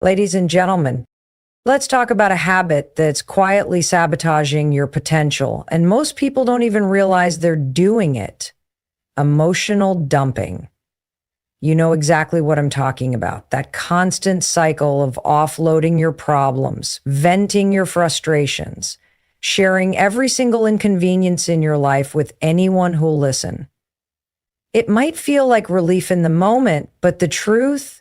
Ladies and gentlemen, let's talk about a habit that's quietly sabotaging your potential, and most people don't even realize they're doing it. Emotional dumping. You know exactly what I'm talking about. That constant cycle of offloading your problems, venting your frustrations, sharing every single inconvenience in your life with anyone who'll listen. It might feel like relief in the moment, but the truth,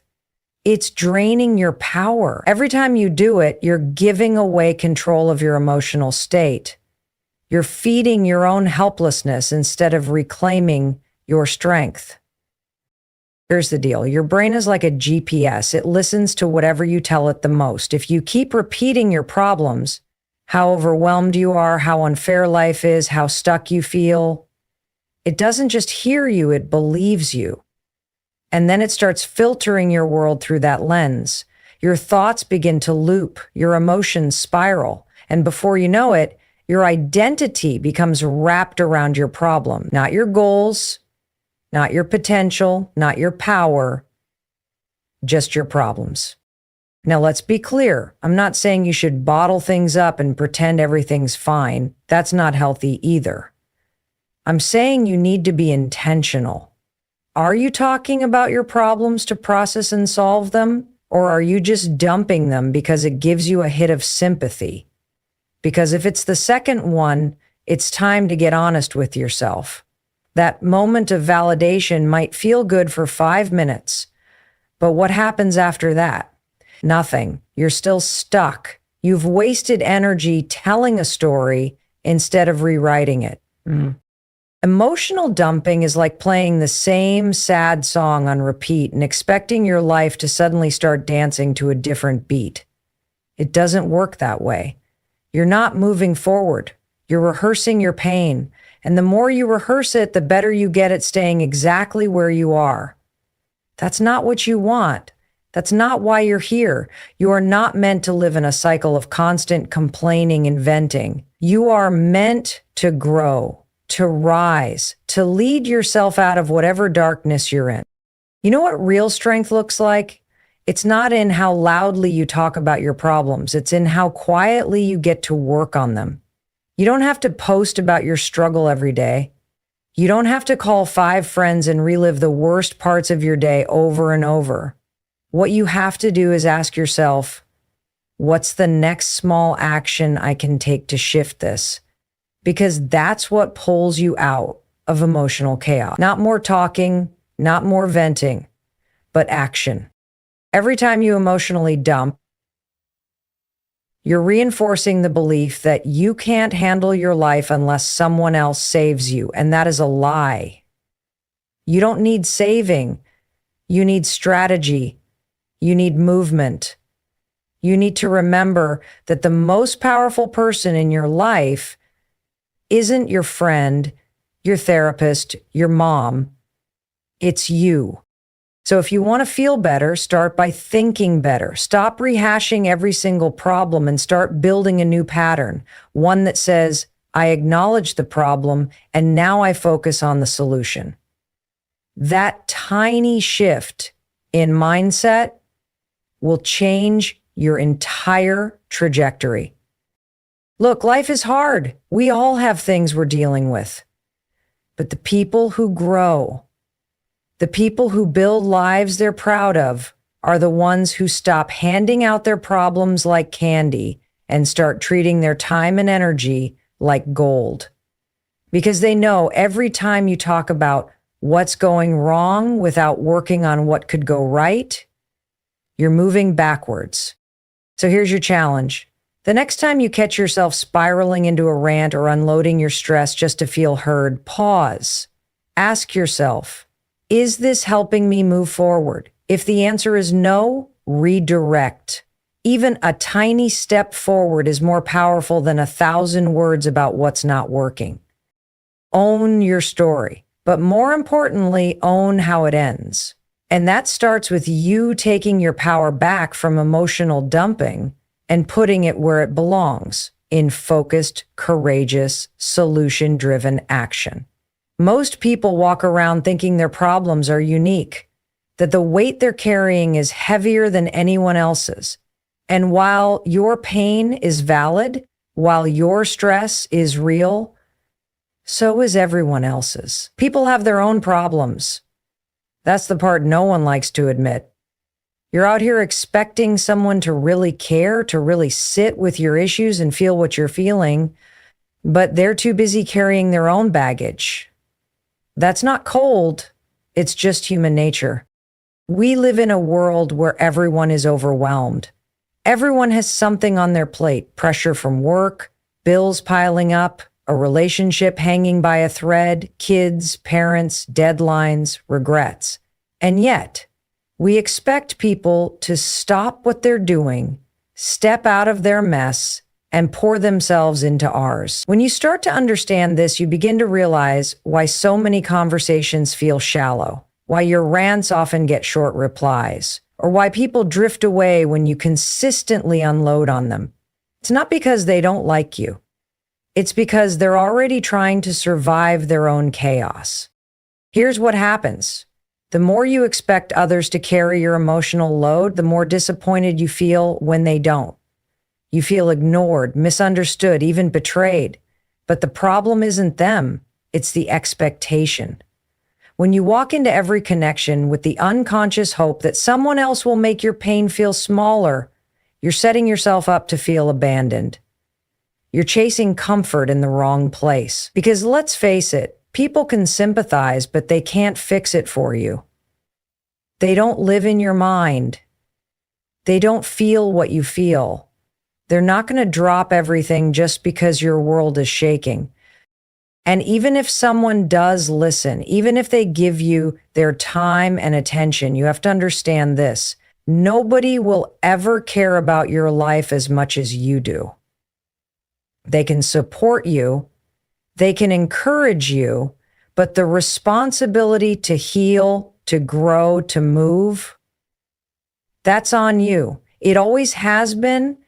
it's draining your power. Every time you do it, you're giving away control of your emotional state. You're feeding your own helplessness instead of reclaiming your strength. Here's the deal. Your brain is like a GPS. It listens to whatever you tell it the most. If you keep repeating your problems, how overwhelmed you are, how unfair life is, how stuck you feel, it doesn't just hear you, it believes you. And then it starts filtering your world through that lens. Your thoughts begin to loop, your emotions spiral, and before you know it, your identity becomes wrapped around your problem, not your goals, not your potential, not your power, just your problems. Now, let's be clear. I'm not saying you should bottle things up and pretend everything's fine. That's not healthy either. I'm saying you need to be intentional. Are you talking about your problems to process and solve them? Or are you just dumping them because it gives you a hit of sympathy? Because if it's the second one, it's time to get honest with yourself. That moment of validation might feel good for 5 minutes, but what happens after that? Nothing. You're still stuck. You've wasted energy telling a story instead of rewriting it. Emotional dumping is like playing the same sad song on repeat and expecting your life to suddenly start dancing to a different beat. It doesn't work that way. You're not moving forward. You're rehearsing your pain. And the more you rehearse it, the better you get at staying exactly where you are. That's not what you want. That's not why you're here. You are not meant to live in a cycle of constant complaining and venting. You are meant to grow, to rise, to lead yourself out of whatever darkness you're in. You know what real strength looks like? It's not in how loudly you talk about your problems. It's in how quietly you get to work on them. You don't have to post about your struggle every day. You don't have to call 5 friends and relive the worst parts of your day over and over. What you have to do is ask yourself, what's the next small action I can take to shift this? Because that's what pulls you out of emotional chaos. Not more talking, not more venting, but action. Every time you emotionally dump, you're reinforcing the belief that you can't handle your life unless someone else saves you, and that is a lie. You don't need saving. You need strategy. You need movement. You need to remember that the most powerful person in your life isn't your friend, your therapist, your mom. It's you. So if you want to feel better, start by thinking better. Stop rehashing every single problem and start building a new pattern. One that says, I acknowledge the problem and now I focus on the solution. That tiny shift in mindset will change your entire trajectory. Look, life is hard. We all have things we're dealing with. But the people who grow, the people who build lives they're proud of, are the ones who stop handing out their problems like candy and start treating their time and energy like gold. Because they know every time you talk about what's going wrong without working on what could go right, you're moving backwards. So here's your challenge. The next time you catch yourself spiraling into a rant or unloading your stress just to feel heard, pause. Ask yourself, is this helping me move forward? If the answer is no, redirect. Even a tiny step forward is more powerful than 1,000 words about what's not working. Own your story, but more importantly, own how it ends. And that starts with you taking your power back from emotional dumping and putting it where it belongs, in focused, courageous, solution-driven action. Most people walk around thinking their problems are unique. that the weight they're carrying is heavier than anyone else's. And while your pain is valid, while your stress is real, so is everyone else's. People have their own problems. That's the part no one likes to admit. You're out here expecting someone to really care, to really sit with your issues and feel what you're feeling, but they're too busy carrying their own baggage. That's not cold, it's just human nature. We live in a world where everyone is overwhelmed. Everyone has something on their plate: pressure from work, bills piling up, a relationship hanging by a thread, kids, parents, deadlines, regrets. And yet, we expect people to stop what they're doing, step out of their mess, and pour themselves into ours. When you start to understand this, you begin to realize why so many conversations feel shallow, why your rants often get short replies, or why people drift away when you consistently unload on them. It's not because they don't like you. It's because they're already trying to survive their own chaos. Here's what happens. The more you expect others to carry your emotional load, the more disappointed you feel when they don't. You feel ignored, misunderstood, even betrayed. But the problem isn't them, it's the expectation. When you walk into every connection with the unconscious hope that someone else will make your pain feel smaller, you're setting yourself up to feel abandoned. You're chasing comfort in the wrong place. Because let's face it, people can sympathize, but they can't fix it for you. They don't live in your mind. They don't feel what you feel. They're not going to drop everything just because your world is shaking. And even if someone does listen, even if they give you their time and attention, you have to understand this: nobody will ever care about your life as much as you do. They can support you, they can encourage you, but the responsibility to heal, to grow, to move, that's on you. It always has been.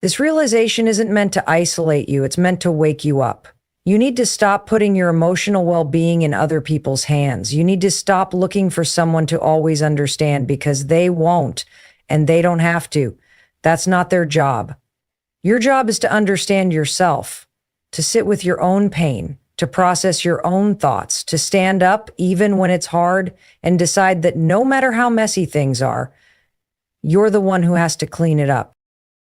This realization isn't meant to isolate you, it's meant to wake you up. You need to stop putting your emotional well-being in other people's hands. You need to stop looking for someone to always understand, because they won't, and they don't have to. That's not their job. Your job is to understand yourself, to sit with your own pain, to process your own thoughts, to stand up even when it's hard, and decide that no matter how messy things are, you're the one who has to clean it up.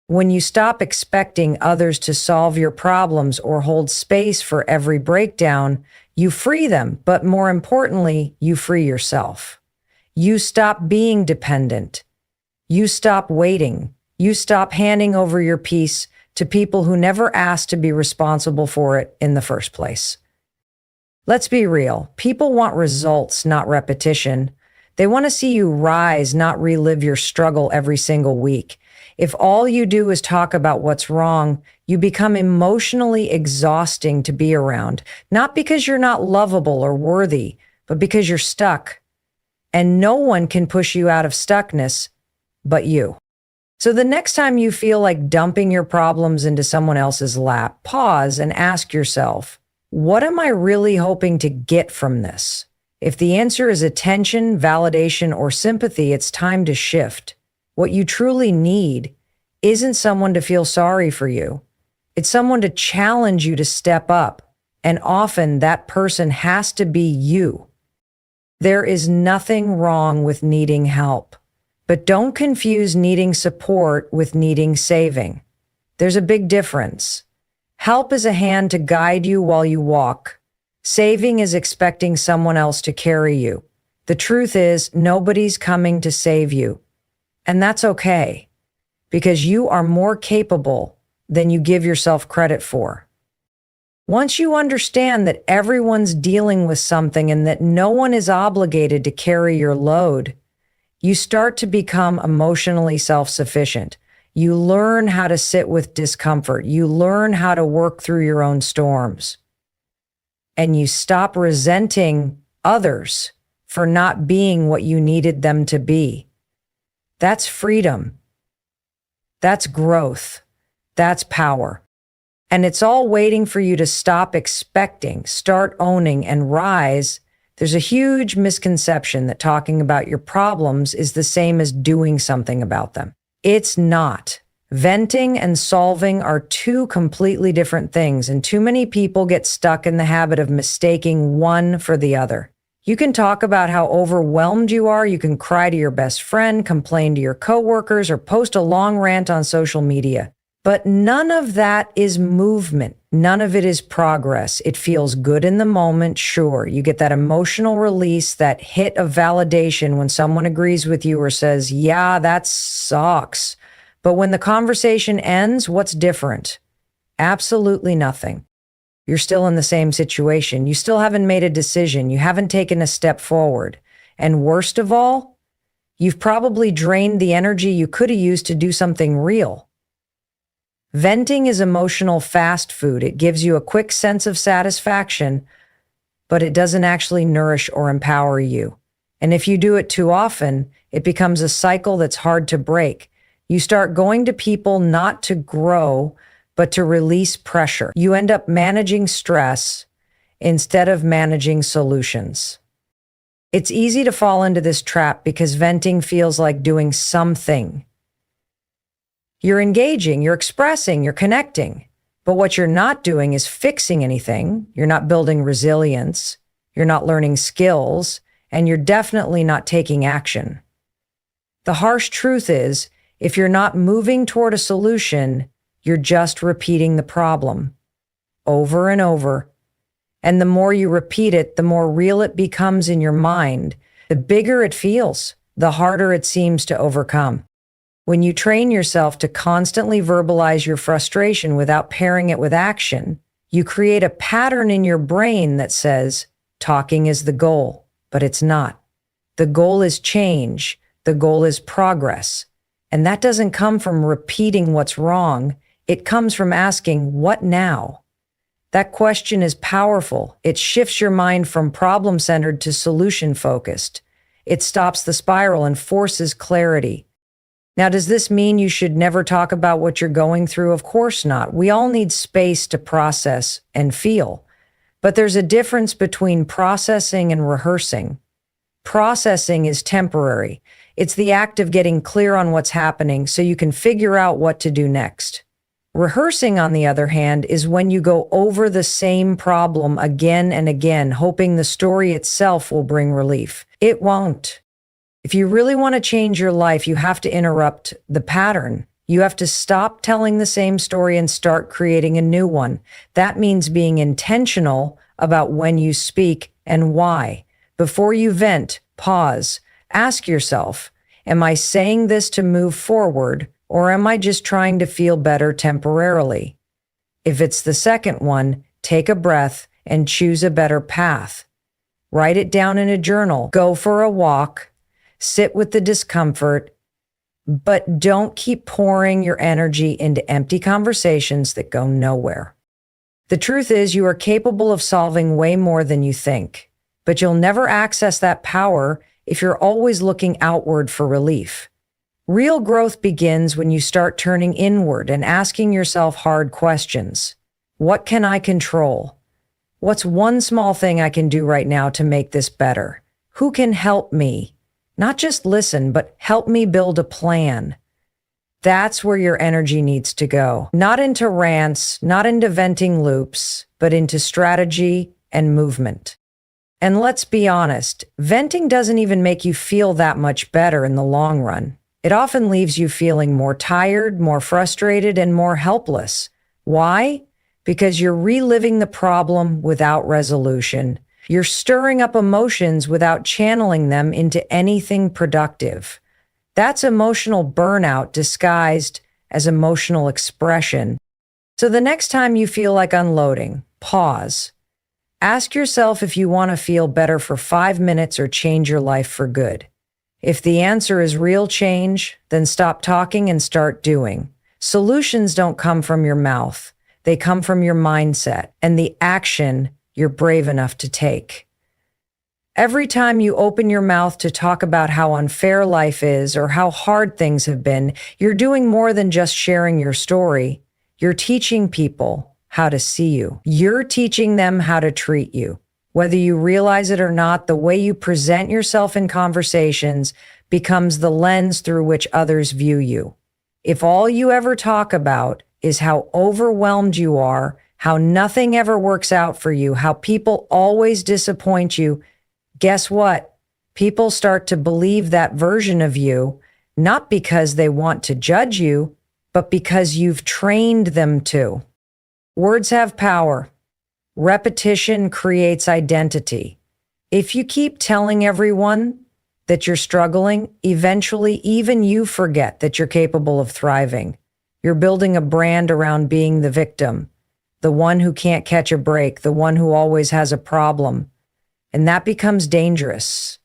When you stop expecting others to solve your problems or hold space for every breakdown, you free them, but more importantly, you free yourself. You stop being dependent. You stop waiting. You stop handing over your peace to people who never asked to be responsible for it in the first place. Let's be real. People want results, not repetition. They want to see you rise, not relive your struggle every single week. If all you do is talk about what's wrong, you become emotionally exhausting to be around, not because you're not lovable or worthy, but because you're stuck. And no one can push you out of stuckness but you. So the next time you feel like dumping your problems into someone else's lap, pause and ask yourself, what am I really hoping to get from this? If the answer is attention, validation, or sympathy, it's time to shift. What you truly need isn't someone to feel sorry for you. It's someone to challenge you to step up. And often that person has to be you. There is nothing wrong with needing help. But don't confuse needing support with needing saving. There's a big difference. Help is a hand to guide you while you walk. Saving is expecting someone else to carry you. The truth is, nobody's coming to save you. And that's okay, because you are more capable than you give yourself credit for. Once you understand that everyone's dealing with something and that no one is obligated to carry your load, you start to become emotionally self-sufficient. You learn how to sit with discomfort. You learn how to work through your own storms. And you stop resenting others for not being what you needed them to be. That's freedom. That's growth. That's power. And it's all waiting for you to stop expecting, start owning, and rise. There's a huge misconception that talking about your problems is the same as doing something about them. It's not. Venting and solving are two completely different things, and too many people get stuck in the habit of mistaking one for the other. You can talk about how overwhelmed you are, you can cry to your best friend, complain to your coworkers, or post a long rant on social media. But none of that is movement. None of it is progress. It feels good in the moment, sure. You get that emotional release, that hit of validation when someone agrees with you or says, yeah, that sucks. But when the conversation ends, what's different? Absolutely nothing. You're still in the same situation. You still haven't made a decision. You haven't taken a step forward. And worst of all, you've probably drained the energy you could have used to do something real. Venting is emotional fast food. It gives you a quick sense of satisfaction, but it doesn't actually nourish or empower you. And if you do it too often, it becomes a cycle that's hard to break. You start going to people not to grow, but to release pressure. You end up managing stress instead of managing solutions. It's easy to fall into this trap because venting feels like doing something. You're engaging, you're expressing, you're connecting. But what you're not doing is fixing anything. You're not building resilience. You're not learning skills. And you're definitely not taking action. The harsh truth is, if you're not moving toward a solution, you're just repeating the problem over and over. And the more you repeat it, the more real it becomes in your mind. The bigger it feels, the harder it seems to overcome. When you train yourself to constantly verbalize your frustration without pairing it with action, you create a pattern in your brain that says, talking is the goal, but it's not. The goal is change. The goal is progress. And that doesn't come from repeating what's wrong. It comes from asking, what now? That question is powerful. It shifts your mind from problem-centered to solution-focused. It stops the spiral and forces clarity. Now, does this mean you should never talk about what you're going through? Of course not. We all need space to process and feel. But there's a difference between processing and rehearsing. Processing is temporary. It's the act of getting clear on what's happening so you can figure out what to do next. Rehearsing, on the other hand, is when you go over the same problem again and again, hoping the story itself will bring relief. It won't. If you really want to change your life, you have to interrupt the pattern. You have to stop telling the same story and start creating a new one. That means being intentional about when you speak and why. Before you vent, pause. Ask yourself, am I saying this to move forward, or am I just trying to feel better temporarily? If it's the second one, take a breath and choose a better path. Write it down in a journal. Go for a walk. Sit with the discomfort, but don't keep pouring your energy into empty conversations that go nowhere. The truth is, you are capable of solving way more than you think, but you'll never access that power if you're always looking outward for relief. Real growth begins when you start turning inward and asking yourself hard questions. What can I control? What's one small thing I can do right now to make this better? Who can help me? Not just listen, but help me build a plan. That's where your energy needs to go. Not into rants, not into venting loops, but into strategy and movement. And let's be honest, venting doesn't even make you feel that much better in the long run. It often leaves you feeling more tired, more frustrated, and more helpless. Why? Because you're reliving the problem without resolution. You're stirring up emotions without channeling them into anything productive. That's emotional burnout disguised as emotional expression. So the next time you feel like unloading, pause. Ask yourself if you want to feel better for 5 minutes or change your life for good. If the answer is real change, then stop talking and start doing. Solutions don't come from your mouth. They come from your mindset and the action you're brave enough to take. Every time you open your mouth to talk about how unfair life is or how hard things have been, you're doing more than just sharing your story. You're teaching people how to see you. You're teaching them how to treat you. Whether you realize it or not, the way you present yourself in conversations becomes the lens through which others view you. If all you ever talk about is how overwhelmed you are, how nothing ever works out for you, how people always disappoint you, guess what? People start to believe that version of you, not because they want to judge you, but because you've trained them to. Words have power. Repetition creates identity. If you keep telling everyone that you're struggling, eventually even you forget that you're capable of thriving. You're building a brand around being the victim, the one who can't catch a break, the one who always has a problem. And that becomes dangerous.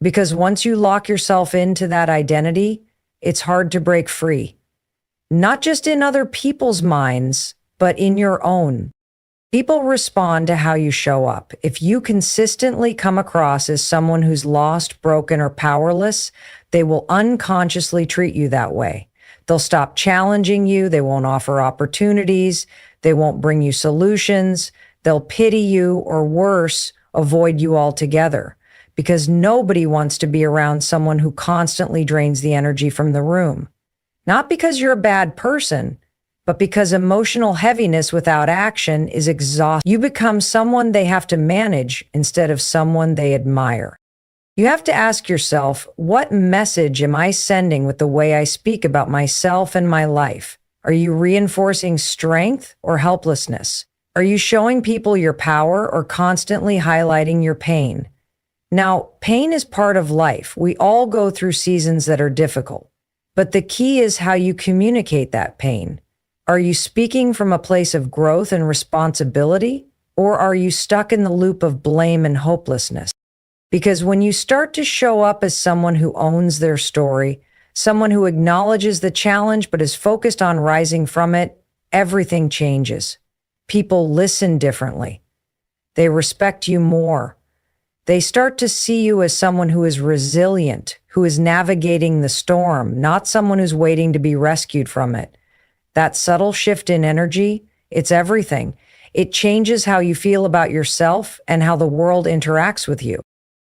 Because once you lock yourself into that identity, it's hard to break free. Not just in other people's minds, but in your own. People respond to how you show up. If you consistently come across as someone who's lost, broken, or powerless, they will unconsciously treat you that way. They'll stop challenging you. They won't offer opportunities. They won't bring you solutions. They'll pity you, or worse, avoid you altogether. Because nobody wants to be around someone who constantly drains the energy from the room. Not because you're a bad person, but because emotional heaviness without action is exhausting. You become someone they have to manage instead of someone they admire. You have to ask yourself, what message am I sending with the way I speak about myself and my life? Are you reinforcing strength or helplessness? Are you showing people your power or constantly highlighting your pain? Now, pain is part of life. We all go through seasons that are difficult. But the key is how you communicate that pain. Are you speaking from a place of growth and responsibility, or are you stuck in the loop of blame and hopelessness? Because when you start to show up as someone who owns their story, someone who acknowledges the challenge but is focused on rising from it, everything changes. People listen differently. They respect you more. They start to see you as someone who is resilient, who is navigating the storm, not someone who's waiting to be rescued from it. That subtle shift in energy, it's everything. It changes how you feel about yourself and how the world interacts with you.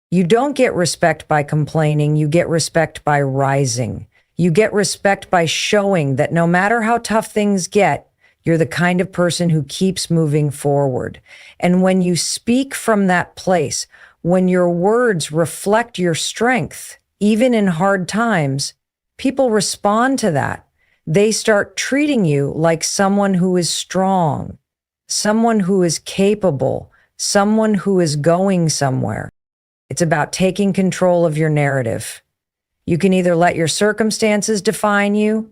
You don't get respect by complaining, you get respect by rising. You get respect by showing that no matter how tough things get, you're the kind of person who keeps moving forward. And when you speak from that place, when your words reflect your strength, even in hard times, people respond to that. They start treating you like someone who is strong, someone who is capable, someone who is going somewhere. It's about taking control of your narrative. You can either let your circumstances define you,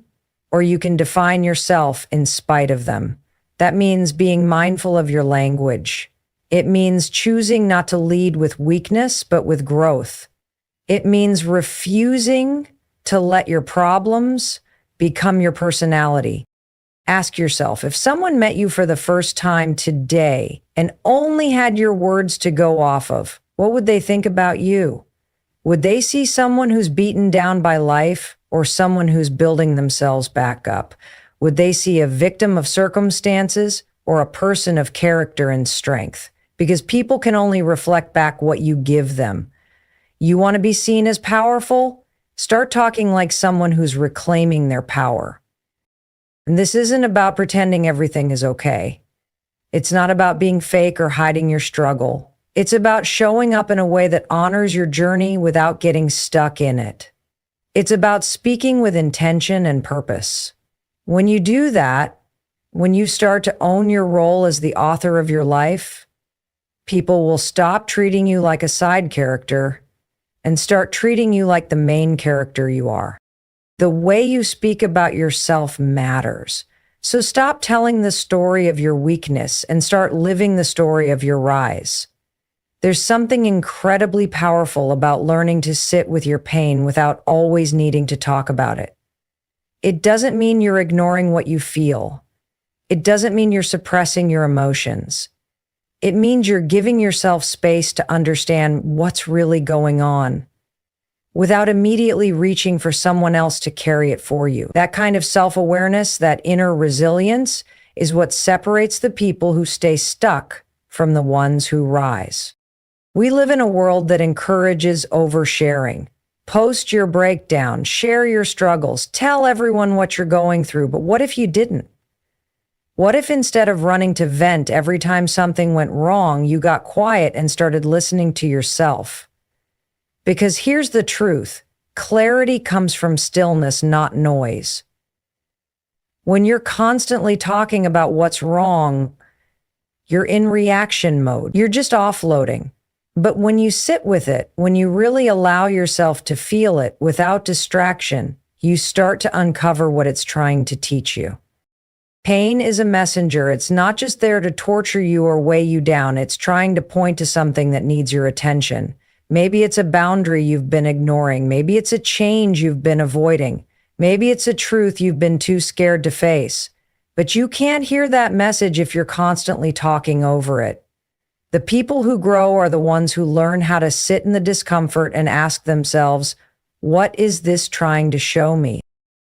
or you can define yourself in spite of them. That means being mindful of your language. It means choosing not to lead with weakness, but with growth. It means refusing to let your problems become your personality. Ask yourself, if someone met you for the first time today and only had your words to go off of, what would they think about you? Would they see someone who's beaten down by life or someone who's building themselves back up? Would they see a victim of circumstances or a person of character and strength? Because people can only reflect back what you give them. You want to be seen as powerful? Start talking like someone who's reclaiming their power. And this isn't about pretending everything is okay. It's not about being fake or hiding your struggle. It's about showing up in a way that honors your journey without getting stuck in it. It's about speaking with intention and purpose. When you do that, when you start to own your role as the author of your life, people will stop treating you like a side character and start treating you like the main character you are. The way you speak about yourself matters. So stop telling the story of your weakness and start living the story of your rise. There's something incredibly powerful about learning to sit with your pain without always needing to talk about it. It doesn't mean you're ignoring what you feel. It doesn't mean you're suppressing your emotions. It means you're giving yourself space to understand what's really going on without immediately reaching for someone else to carry it for you. That kind of self-awareness, that inner resilience, is what separates the people who stay stuck from the ones who rise. We live in a world that encourages oversharing. Post your breakdown, share your struggles, tell everyone what you're going through. But what if you didn't? What if instead of running to vent every time something went wrong, you got quiet and started listening to yourself? Because here's the truth. Clarity comes from stillness, not noise. When you're constantly talking about what's wrong, you're in reaction mode. You're just offloading. But when you sit with it, when you really allow yourself to feel it without distraction, you start to uncover what it's trying to teach you. Pain is a messenger. It's not just there to torture you or weigh you down. It's trying to point to something that needs your attention. Maybe it's a boundary you've been ignoring. Maybe it's a change you've been avoiding. Maybe it's a truth you've been too scared to face. But you can't hear that message if you're constantly talking over it. The people who grow are the ones who learn how to sit in the discomfort and ask themselves, what is this trying to show me?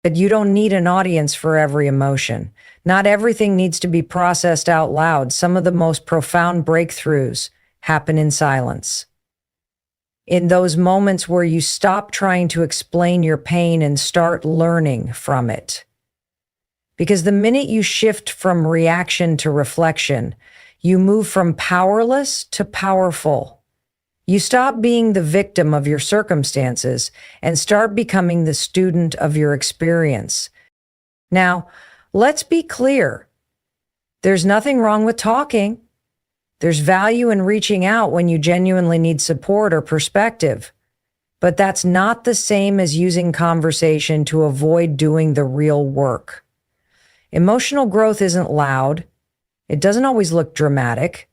But you don't need an audience for every emotion. Not everything needs to be processed out loud. Some of the most profound breakthroughs happen in silence. In those moments where you stop trying to explain your pain and start learning from it. Because the minute you shift from reaction to reflection, you move from powerless to powerful. You stop being the victim of your circumstances and start becoming the student of your experience. Now, let's be clear. There's nothing wrong with talking. There's value in reaching out when you genuinely need support or perspective. But that's not the same as using conversation to avoid doing the real work. Emotional growth isn't loud. It doesn't always look dramatic.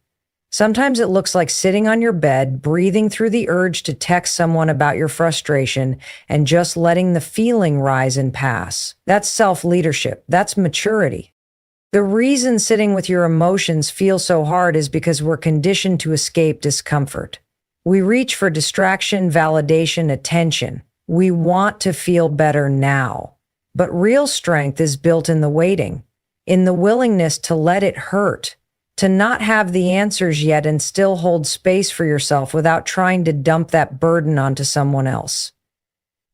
Sometimes it looks like sitting on your bed, breathing through the urge to text someone about your frustration and just letting the feeling rise and pass. That's self-leadership. That's maturity. The reason sitting with your emotions feels so hard is because we're conditioned to escape discomfort. We reach for distraction, validation, attention. We want to feel better now. But real strength is built in the waiting, in the willingness to let it hurt, to not have the answers yet and still hold space for yourself without trying to dump that burden onto someone else.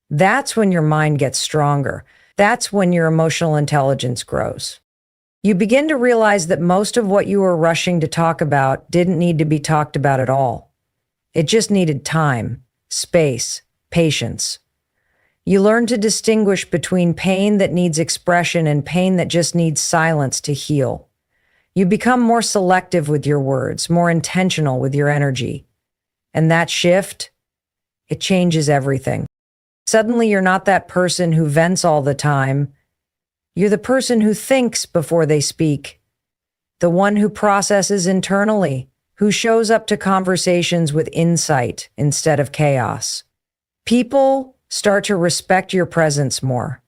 That's when your mind gets stronger. That's when your emotional intelligence grows. You begin to realize that most of what you were rushing to talk about didn't need to be talked about at all. It just needed time, space, patience. You learn to distinguish between pain that needs expression and pain that just needs silence to heal. You become more selective with your words, more intentional with your energy. And that shift, it changes everything. Suddenly you're not that person who vents all the time. You're the person who thinks before they speak, the one who processes internally, who shows up to conversations with insight instead of chaos. People start to respect your presence more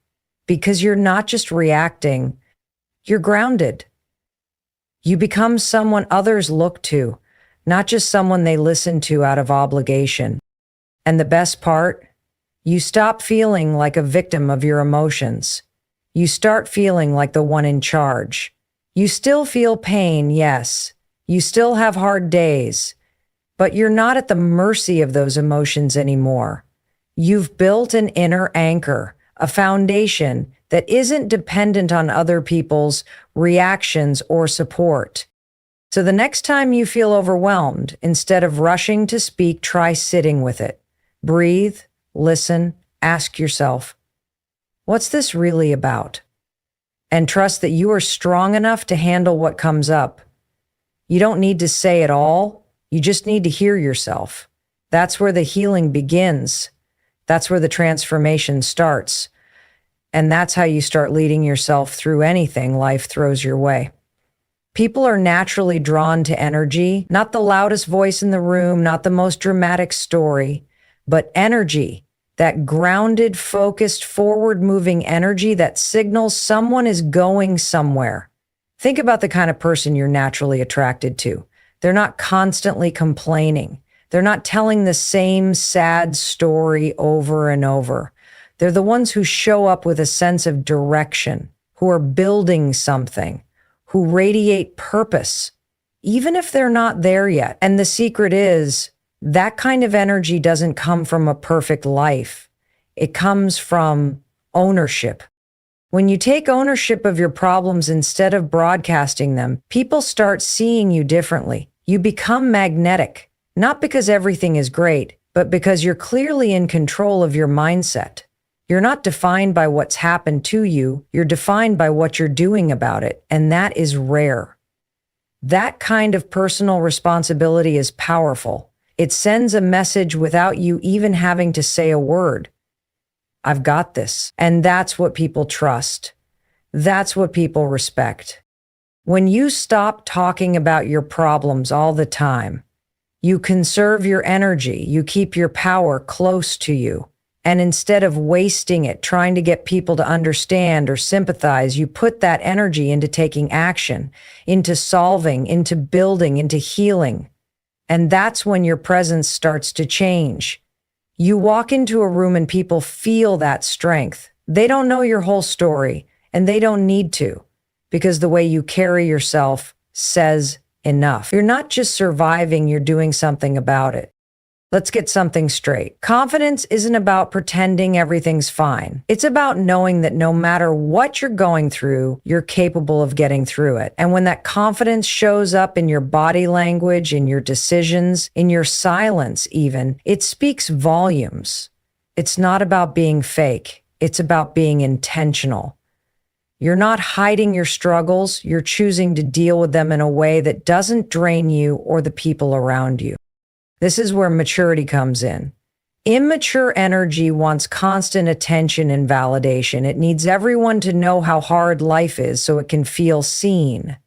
because you're not just reacting, you're grounded. You become someone others look to, not just someone they listen to out of obligation. And the best part, you stop feeling like a victim of your emotions. You start feeling like the one in charge. You still feel pain, yes. You still have hard days, but you're not at the mercy of those emotions anymore. You've built an inner anchor, a foundation that isn't dependent on other people's reactions or support. So the next time you feel overwhelmed, instead of rushing to speak, try sitting with it. Breathe, listen, ask yourself, what's this really about? And trust that you are strong enough to handle what comes up. You don't need to say it all. You just need to hear yourself. That's where the healing begins. That's where the transformation starts. And that's how you start leading yourself through anything life throws your way. People are naturally drawn to energy, not the loudest voice in the room, not the most dramatic story, but energy, that grounded, focused, forward-moving energy that signals someone is going somewhere. Think about the kind of person you're naturally attracted to. They're not constantly complaining. They're not telling the same sad story over and over. They're the ones who show up with a sense of direction, who are building something, who radiate purpose, even if they're not there yet. And the secret is, That kind of energy doesn't come from a perfect life. It comes from ownership. When you take ownership of your problems instead of broadcasting them, people start seeing you differently. You become magnetic, not because everything is great, but because you're clearly in control of your mindset. You're not defined by what's happened to you, you're defined by what you're doing about it, and that is rare. That kind of personal responsibility is powerful. It sends a message without you even having to say a word. I've got this. And that's what people trust. That's what people respect. When you stop talking about your problems all the time, you conserve your energy, you keep your power close to you. And instead of wasting it trying to get people to understand or sympathize, you put that energy into taking action, into solving, into building, into healing. And that's when your presence starts to change. You walk into a room and people feel that strength. They don't know your whole story, and they don't need to, because the way you carry yourself says enough. You're not just surviving, you're doing something about it. Let's get something straight. Confidence isn't about pretending everything's fine. It's about knowing that no matter what you're going through, you're capable of getting through it. And when that confidence shows up in your body language, in your decisions, in your silence even, it speaks volumes. It's not about being fake. It's about being intentional. You're not hiding your struggles. You're choosing to deal with them in a way that doesn't drain you or the people around you. This is where maturity comes in. Immature energy wants constant attention and validation. It needs everyone to know how hard life is so it can feel seen.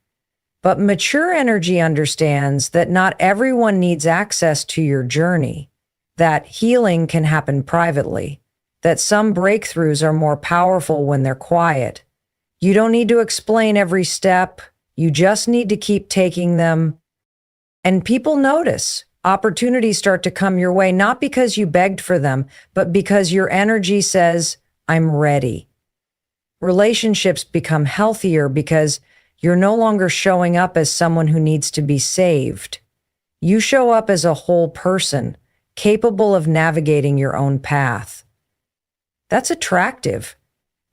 But mature energy understands that not everyone needs access to your journey, that healing can happen privately, that some breakthroughs are more powerful when they're quiet. You don't need to explain every step. You just need to keep taking them. And people notice. Opportunities start to come your way, not because you begged for them, but because your energy says, I'm ready. Relationships become healthier because you're no longer showing up as someone who needs to be saved. You show up as a whole person, capable of navigating your own path. That's attractive.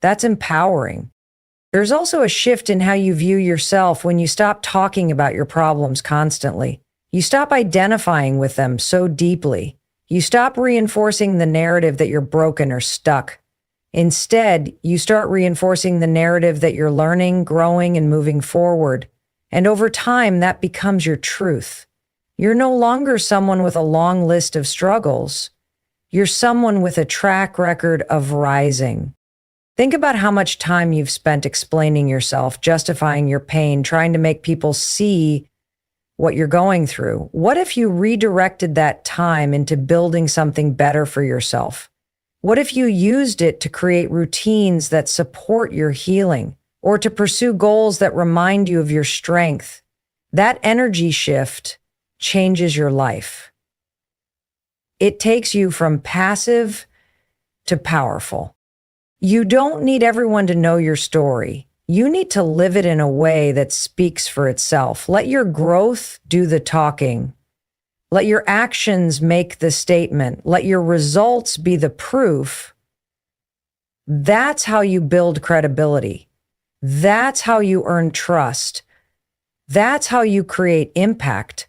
That's empowering. There's also a shift in how you view yourself when you stop talking about your problems constantly. You stop identifying with them so deeply. You stop reinforcing the narrative that you're broken or stuck. Instead, you start reinforcing the narrative that you're learning, growing, and moving forward. And over time, that becomes your truth. You're no longer someone with a long list of struggles. You're someone with a track record of rising. Think about how much time you've spent explaining yourself, justifying your pain, trying to make people see what you're going through. What if you redirected that time into building something better for yourself? What if you used it to create routines that support your healing, or to pursue goals that remind you of your strength? That energy shift changes your life. It takes you from passive to powerful. You don't need everyone to know your story. You need to live it in a way that speaks for itself. Let your growth do the talking. Let your actions make the statement. Let your results be the proof. That's how you build credibility. That's how you earn trust. That's how you create impact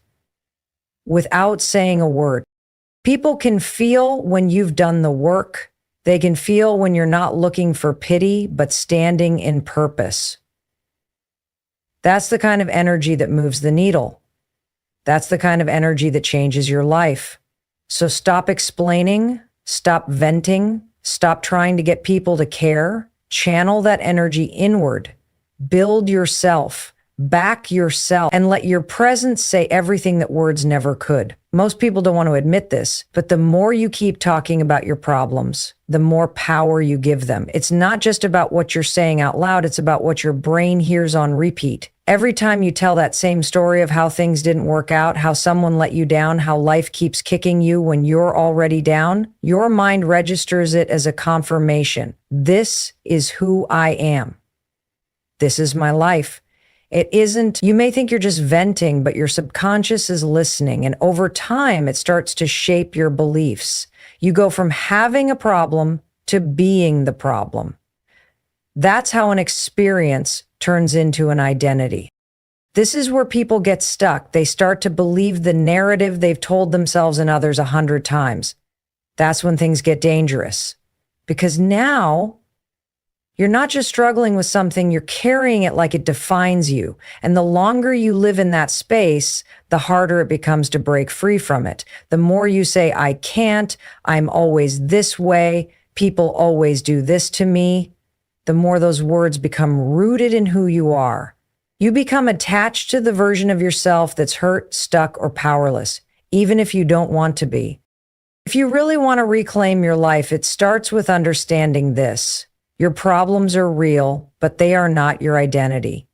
without saying a word. People can feel when you've done the work. They can feel when you're not looking for pity, but standing in purpose. That's the kind of energy that moves the needle. That's the kind of energy that changes your life. So stop explaining, stop venting, stop trying to get people to care. Channel that energy inward. Build yourself, back yourself, and let your presence say everything that words never could. Most people don't want to admit this, but the more you keep talking about your problems, the more power you give them. It's not just about what you're saying out loud, it's about what your brain hears on repeat. Every time you tell that same story of how things didn't work out, how someone let you down, how life keeps kicking you when you're already down, your mind registers it as a confirmation. This is who I am. This is my life. It isn't, you may think you're just venting, but your subconscious is listening. And over time, it starts to shape your beliefs. You go from having a problem to being the problem. That's how an experience turns into an identity. This is where people get stuck. They start to believe the narrative they've told themselves and others 100 times. That's when things get dangerous. Because now you're not just struggling with something, you're carrying it like it defines you. And the longer you live in that space, the harder it becomes to break free from it. The more you say, I can't, I'm always this way, people always do this to me, the more those words become rooted in who you are. You become attached to the version of yourself that's hurt, stuck, or powerless, even if you don't want to be. If you really want to reclaim your life, it starts with understanding this. Your problems are real, but they are not your identity.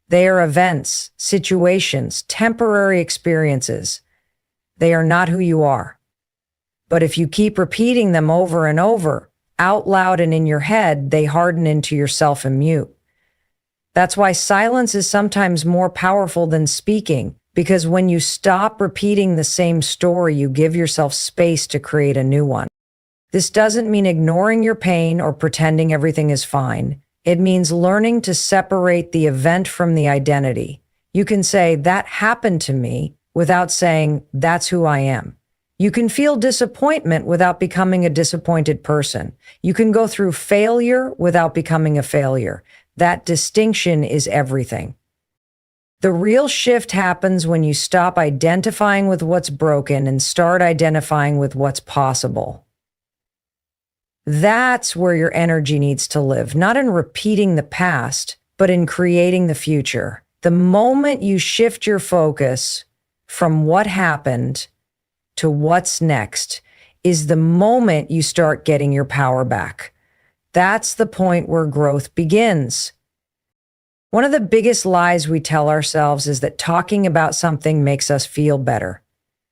They are events, situations, temporary experiences. They are not who you are. But if you keep repeating them over and over, out loud and in your head, they harden into yourself and mute. That's why silence is sometimes more powerful than speaking, because when you stop repeating the same story, you give yourself space to create a new one. This doesn't mean ignoring your pain or pretending everything is fine. It means learning to separate the event from the identity. You can say, that happened to me, without saying, that's who I am. You can feel disappointment without becoming a disappointed person. You can go through failure without becoming a failure. That distinction is everything. The real shift happens when you stop identifying with what's broken and start identifying with what's possible. That's where your energy needs to live, not in repeating the past, but in creating the future. The moment you shift your focus from what happened to what's next is the moment you start getting your power back. That's the point where growth begins. One of the biggest lies we tell ourselves is that talking about something makes us feel better.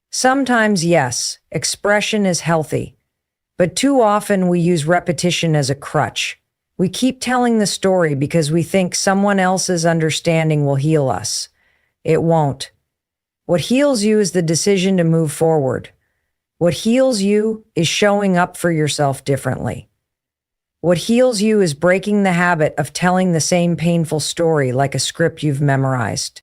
Sometimes, yes, expression is healthy. But too often we use repetition as a crutch. We keep telling the story because we think someone else's understanding will heal us. It won't. What heals you is the decision to move forward. What heals you is showing up for yourself differently. What heals you is breaking the habit of telling the same painful story like a script you've memorized.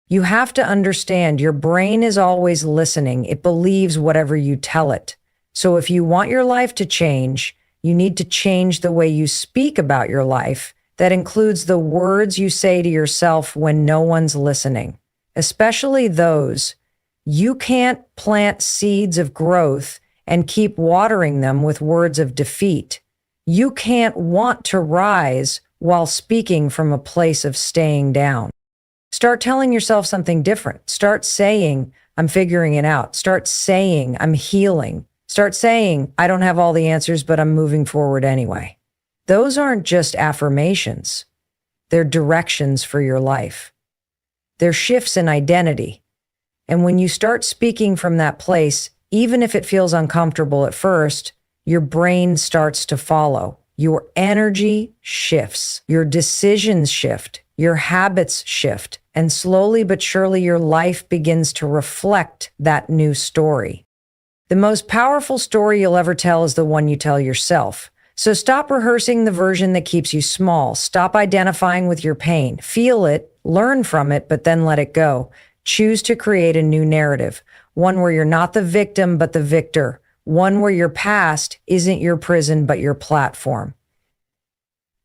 You have to understand your brain is always listening. It believes whatever you tell it. So if you want your life to change, you need to change the way you speak about your life. That includes the words you say to yourself when no one's listening, especially those. You can't plant seeds of growth and keep watering them with words of defeat. You can't want to rise while speaking from a place of staying down. Start telling yourself something different. Start saying, I'm figuring it out. Start saying, I'm healing. Start saying, I don't have all the answers, but I'm moving forward anyway. Those aren't just affirmations. They're directions for your life. They're shifts in identity. And when you start speaking from that place, even if it feels uncomfortable at first, your brain starts to follow. Your energy shifts. Your decisions shift. Your habits shift. And slowly but surely, your life begins to reflect that new story. The most powerful story you'll ever tell is the one you tell yourself. So stop rehearsing the version that keeps you small. Stop identifying with your pain. Feel it, learn from it, but then let it go. Choose to create a new narrative, one where you're not the victim, but the victor, one where your past isn't your prison, but your platform.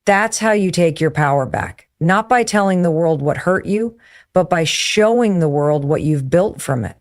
That's how you take your power back, not by telling the world what hurt you, but by showing the world what you've built from it.